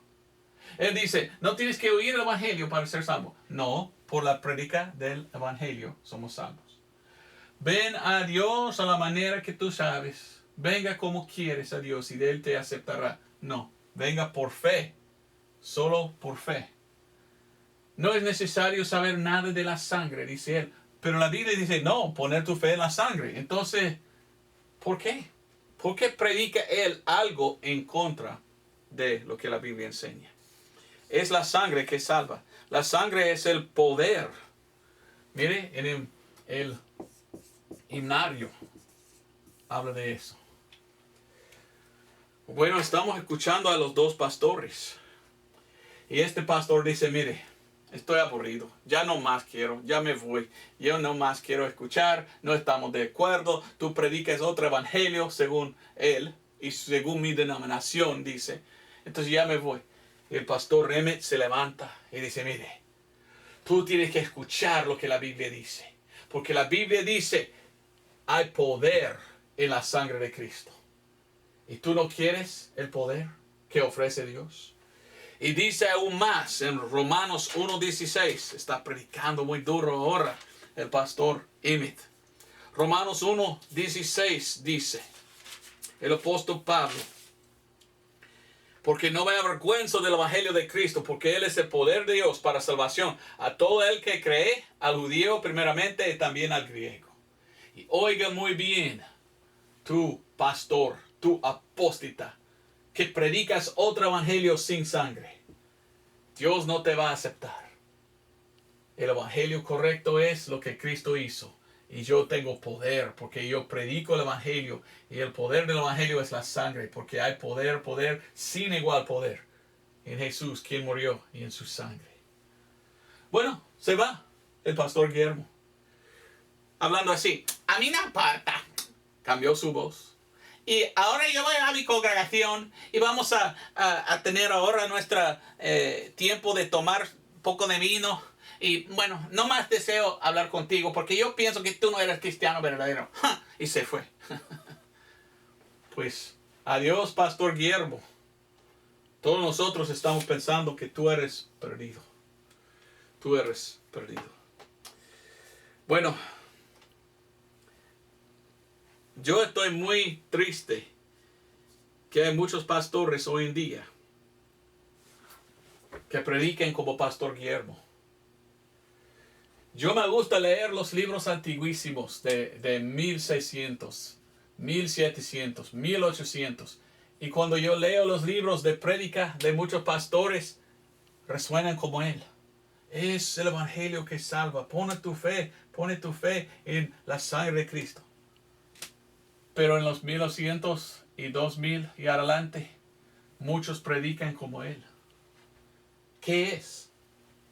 A: Él dice, no tienes que oír el evangelio para ser salvo. No, por la prédica del evangelio somos salvos. Ven a Dios a la manera que tú sabes. Venga como quieres a Dios y de Él te aceptará. No, venga por fe. Solo por fe. No es necesario saber nada de la sangre, dice él. Pero la Biblia dice, no, poner tu fe en la sangre. Entonces, ¿por qué? ¿Por qué predica él algo en contra de lo que la Biblia enseña? Es la sangre que salva. La sangre es el poder. Mire, en el himnario habla de eso. Bueno, estamos escuchando a los dos pastores. Y este pastor dice, mire, estoy aburrido, ya no más quiero, ya me voy, yo no más quiero escuchar, no estamos de acuerdo, tú predicas otro evangelio según él y según mi denominación, dice, entonces ya me voy. Y el pastor Emmett se levanta y dice, mire, tú tienes que escuchar lo que la Biblia dice, porque la Biblia dice, hay poder en la sangre de Cristo. ¿Y tú no quieres el poder que ofrece Dios? Y dice aún más en Romanos 1:16. Está predicando muy duro ahora el pastor Emmett. Romanos 1:16 dice el apóstol Pablo. Porque no me avergüenzo del evangelio de Cristo, porque Él es el poder de Dios para salvación a todo el que cree, al judío primeramente y también al griego. Y oiga muy bien, tú pastor, tú apóstata, que predicas otro evangelio sin sangre. Dios no te va a aceptar. El evangelio correcto es lo que Cristo hizo. Y yo tengo poder porque yo predico el evangelio. Y el poder del evangelio es la sangre. Porque hay poder sin igual poder en Jesús, quien murió, y en su sangre. Bueno, se va el pastor Guillermo. Hablando así. A mí no importa. Cambió su voz. Y ahora yo voy a mi congregación y vamos a tener ahora nuestro tiempo de tomar un poco de vino. Y bueno, no más deseo hablar contigo porque yo pienso que tú no eres cristiano verdadero. ¡Ja! Y se fue. Pues, adiós, pastor Guillermo. Todos nosotros estamos pensando que tú eres perdido. Tú eres perdido. Bueno. Yo estoy muy triste que hay muchos pastores hoy en día que prediquen como pastor Guillermo. Yo me gusta leer los libros antiguísimos de 1600, 1700, 1800. Y cuando yo leo los libros de prédica de muchos pastores, resuenan como él. Es el evangelio que salva. Pone tu fe en la sangre de Cristo. Pero en los 1200 y 2000 y adelante, muchos predican como él. ¿Qué es?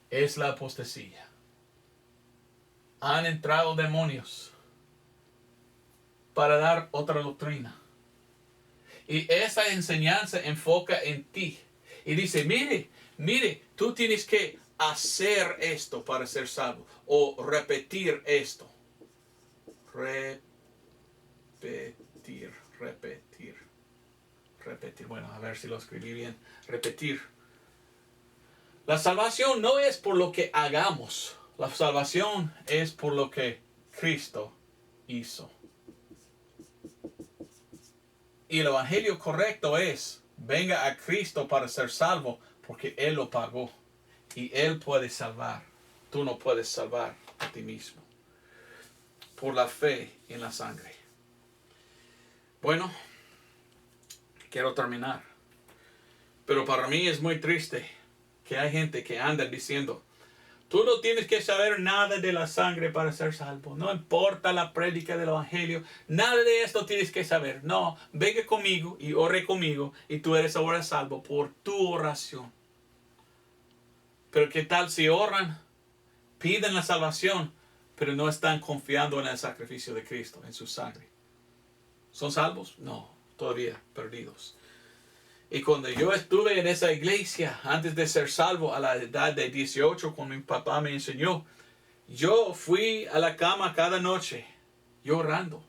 A: Es la apostasía. Han entrado demonios para dar otra doctrina. Y esa enseñanza enfoca en ti. Y dice, mire, tú tienes que hacer esto para ser salvo. O repetir esto. repetir. Bueno, a ver si lo escribí bien. Repetir. La salvación no es por lo que hagamos. La salvación es por lo que Cristo hizo. Y el evangelio correcto es, venga a Cristo para ser salvo, porque Él lo pagó. Y Él puede salvar. Tú no puedes salvar a ti mismo. Por la fe en la sangre. Bueno, quiero terminar. Pero para mí es muy triste que hay gente que anda diciendo, tú no tienes que saber nada de la sangre para ser salvo. No importa la prédica del evangelio. Nada de esto tienes que saber. No, venga conmigo y ore conmigo y tú eres ahora salvo por tu oración. Pero ¿qué tal si oran, piden la salvación, pero no están confiando en el sacrificio de Cristo, en su sangre? ¿Son salvos? No, todavía perdidos. Y cuando yo estuve en esa iglesia, antes de ser salvo a la edad de 18, cuando mi papá me enseñó, yo fui a la cama cada noche llorando.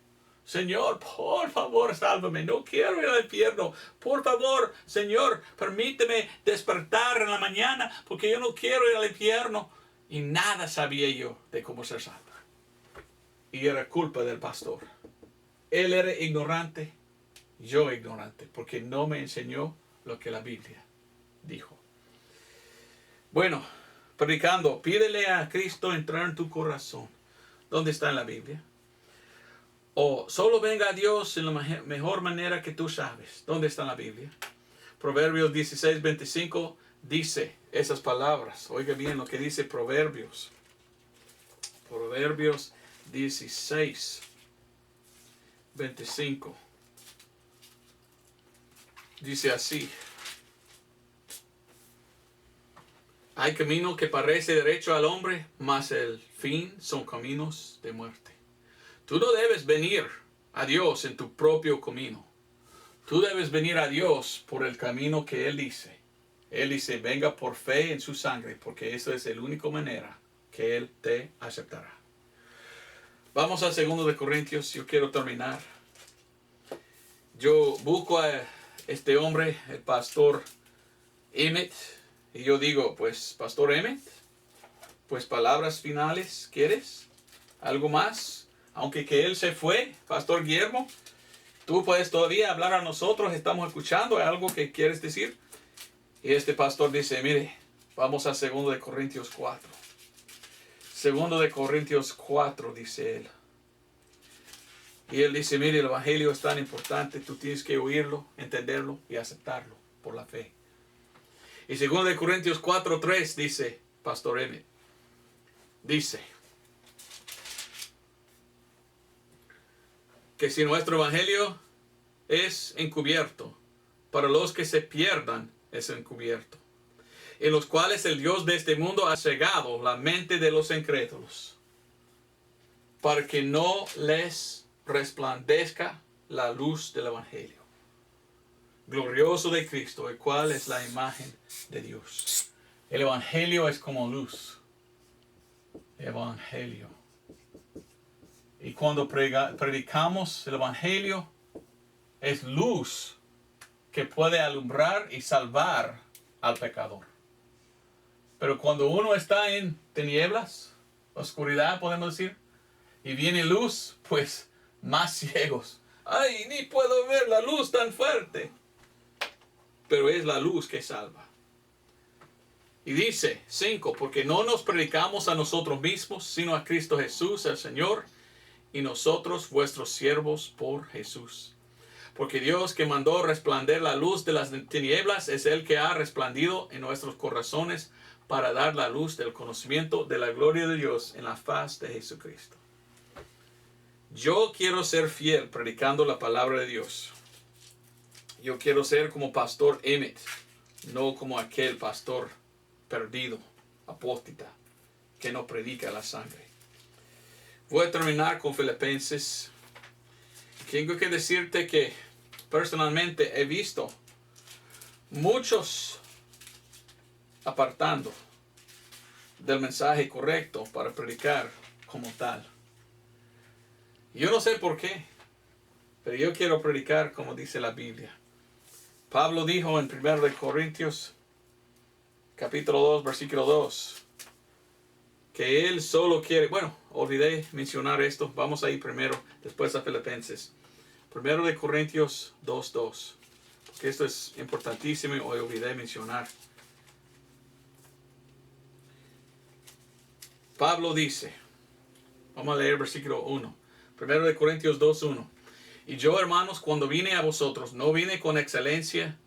A: Señor, por favor, sálvame. No quiero ir al infierno. Por favor, Señor, permíteme despertar en la mañana porque yo no quiero ir al infierno. Y nada sabía yo de cómo ser salvo. Y era culpa del pastor. Él era ignorante, yo ignorante, porque no me enseñó lo que la Biblia dijo. Bueno, predicando, pídele a Cristo entrar en tu corazón. ¿Dónde está en la Biblia? O solo venga a Dios en la mejor manera que tú sabes. ¿Dónde está en la Biblia? Proverbios 16:25 dice esas palabras. Oiga bien lo que dice Proverbios. Proverbios 16:25. Dice así. Hay camino que parece derecho al hombre, mas el fin son caminos de muerte. Tú no debes venir a Dios en tu propio camino. Tú debes venir a Dios por el camino que Él dice. Él dice, venga por fe en su sangre, porque esa es la única manera que Él te aceptará. Vamos a 2 de Corintios. Yo quiero terminar. Yo busco a este hombre, el pastor Emmett, y yo digo, pues, Pastor Emmett, pues palabras finales, ¿quieres? ¿Algo más? Aunque que él se fue, Pastor Guillermo, tú puedes todavía hablar a nosotros, estamos escuchando, ¿hay algo que quieres decir? Y este pastor dice, mire, vamos a 2 de Corintios 4. 2 de Corintios 4, dice él. Y él dice, mire, el evangelio es tan importante, tú tienes que oírlo, entenderlo y aceptarlo por la fe. Y 2 de Corintios 4:3 dice, Pastor Emmett, dice que si nuestro evangelio es encubierto, para los que se pierdan es encubierto, en los cuales el Dios de este mundo ha cegado la mente de los incrédulos, para que no les resplandezca la luz del evangelio glorioso de Cristo, el cual es la imagen de Dios. El evangelio es como luz. Evangelio. Y cuando predicamos el evangelio, es luz que puede alumbrar y salvar al pecador. Pero cuando uno está en tinieblas, oscuridad podemos decir, y viene luz, pues más ciegos. ¡Ay, ni puedo ver la luz tan fuerte! Pero es la luz que salva. Y dice 5, porque no nos predicamos a nosotros mismos, sino a Cristo Jesús, el Señor, y nosotros vuestros siervos por Jesús. Porque Dios que mandó resplandecer la luz de las tinieblas es el que ha resplandido en nuestros corazones para dar la luz del conocimiento de la gloria de Dios en la faz de Jesucristo. Yo quiero ser fiel predicando la palabra de Dios. Yo quiero ser como Pastor Emmett, no como aquel pastor perdido, apóstata, que no predica la sangre. Voy a terminar con Filipenses. Tengo que decirte que personalmente he visto muchos apartando del mensaje correcto para predicar como tal. Yo no sé por qué, pero yo quiero predicar como dice la Biblia. Pablo dijo en 1 de Corintios, capítulo 2, versículo 2, que él solo quiere, bueno, olvidé mencionar esto, vamos a ir primero, después a Filipenses. 1 de Corintios 2:2, porque esto es importantísimo y hoy olvidé mencionar. Pablo dice, vamos a leer versículo 1, 1 de Corintios 2:1. Y yo, hermanos, cuando vine a vosotros, no vine con excelencia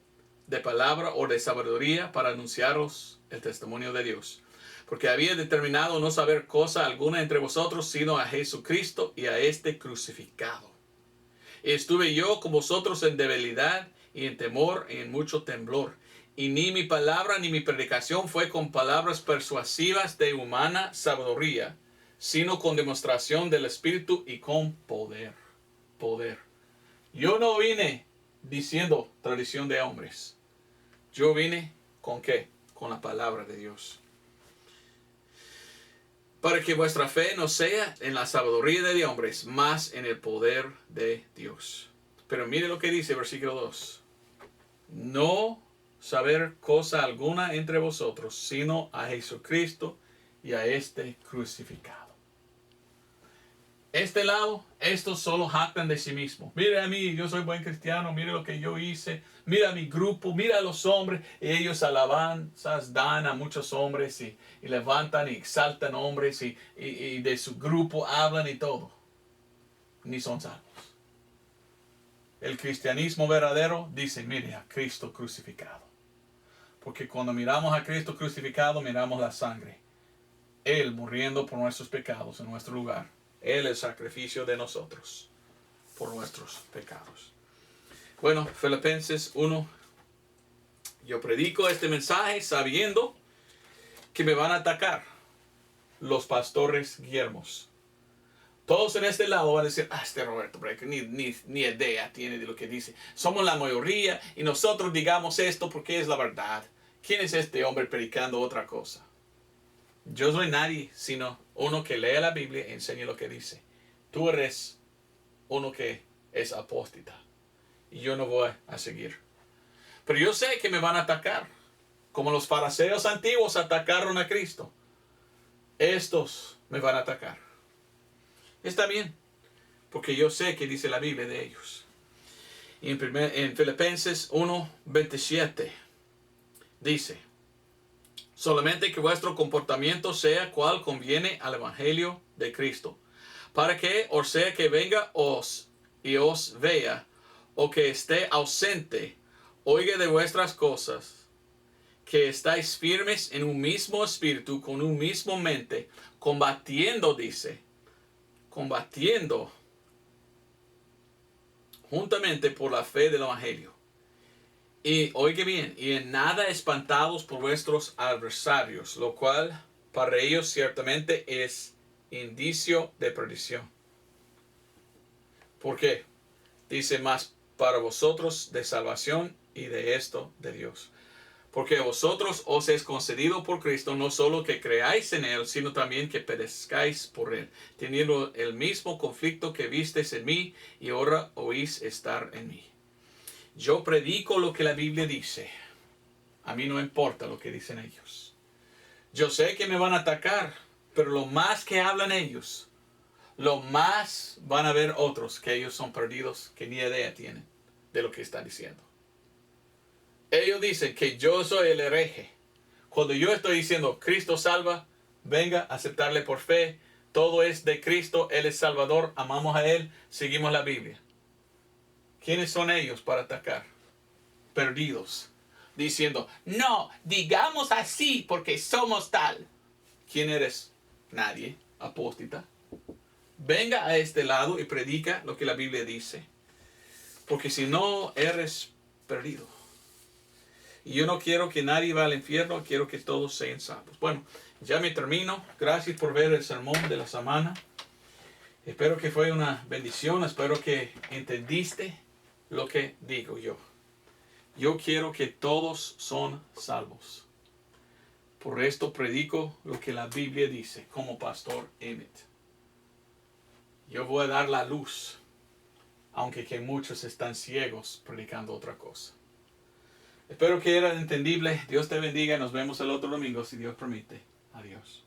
A: de palabra o de sabiduría para anunciaros el testimonio de Dios, porque había determinado no saber cosa alguna entre vosotros, sino a Jesucristo y a este crucificado. Y estuve yo con vosotros en debilidad y en temor y en mucho temblor. Y ni mi palabra ni mi predicación fue con palabras persuasivas de humana sabiduría, sino con demostración del Espíritu y con poder. Poder. Yo no vine diciendo tradición de hombres. Yo vine ¿con qué? Con la palabra de Dios. Para que vuestra fe no sea en la sabiduría de hombres, más en el poder de Dios. Pero mire lo que dice versículo 2. No saber cosa alguna entre vosotros, sino a Jesucristo y a este crucificado. Este lado, estos solo jactan de sí mismos. Mire a mí, yo soy buen cristiano, mire lo que yo hice. Mira a mi grupo, mira a los hombres. Y ellos alabanzas dan a muchos hombres y levantan y exaltan hombres y de su grupo hablan y todo. Ni son salvos. El cristianismo verdadero dice, mire a Cristo crucificado. Porque cuando miramos a Cristo crucificado, miramos la sangre. Él muriendo por nuestros pecados en nuestro lugar. Él es el sacrificio de nosotros por nuestros pecados. Bueno, Filipenses 1. Yo predico este mensaje sabiendo que me van a atacar los pastores guillermos. Todos en este lado van a decir, este Roberto Brecker ni idea tiene de lo que dice. Somos la mayoría y nosotros digamos esto porque es la verdad. ¿Quién es este hombre predicando otra cosa? Yo soy nadie, sino uno que lee la Biblia y enseña lo que dice. Tú eres uno que es apóstata. Y yo no voy a seguir. Pero yo sé que me van a atacar. Como los fariseos antiguos atacaron a Cristo. Estos me van a atacar. Está bien. Porque yo sé que dice la Biblia de ellos. Y en Filipenses 1:27 dice: solamente que vuestro comportamiento sea cual conviene al Evangelio de Cristo, para que, o sea que venga y os vea, o que esté ausente, oiga de vuestras cosas, que estáis firmes en un mismo espíritu, con un mismo mente, combatiendo, dice, combatiendo juntamente por la fe del Evangelio. Y oiga bien, y en nada espantados por vuestros adversarios, lo cual para ellos ciertamente es indicio de perdición. ¿Por qué? Dice, más para vosotros de salvación y de esto de Dios. Porque a vosotros os es concedido por Cristo no solo que creáis en Él, sino también que perezcáis por Él, teniendo el mismo conflicto que visteis en mí y ahora oís estar en mí. Yo predico lo que la Biblia dice. A mí no importa lo que dicen ellos. Yo sé que me van a atacar, pero lo más que hablan ellos, lo más van a ver otros que ellos son perdidos, que ni idea tienen de lo que están diciendo. Ellos dicen que yo soy el hereje. Cuando yo estoy diciendo Cristo salva, venga a aceptarle por fe, todo es de Cristo, Él es Salvador, amamos a Él, seguimos la Biblia. ¿Quiénes son ellos para atacar? Perdidos. Diciendo, no, digamos así porque somos tal. ¿Quién eres? Nadie. Apóstata. Venga a este lado y predica lo que la Biblia dice. Porque si no, eres perdido. Y yo no quiero que nadie vaya al infierno, quiero que todos sean salvos. Bueno, ya me termino. Gracias por ver el sermón de la semana. Espero que fue una bendición. Espero que entendiste lo que digo yo. Yo quiero que todos son salvos. Por esto predico lo que la Biblia dice como pastor Emmett. Yo voy a dar la luz, aunque que muchos están ciegos predicando otra cosa. Espero que era entendible. Dios te bendiga. Nos vemos el otro domingo si Dios permite. Adiós.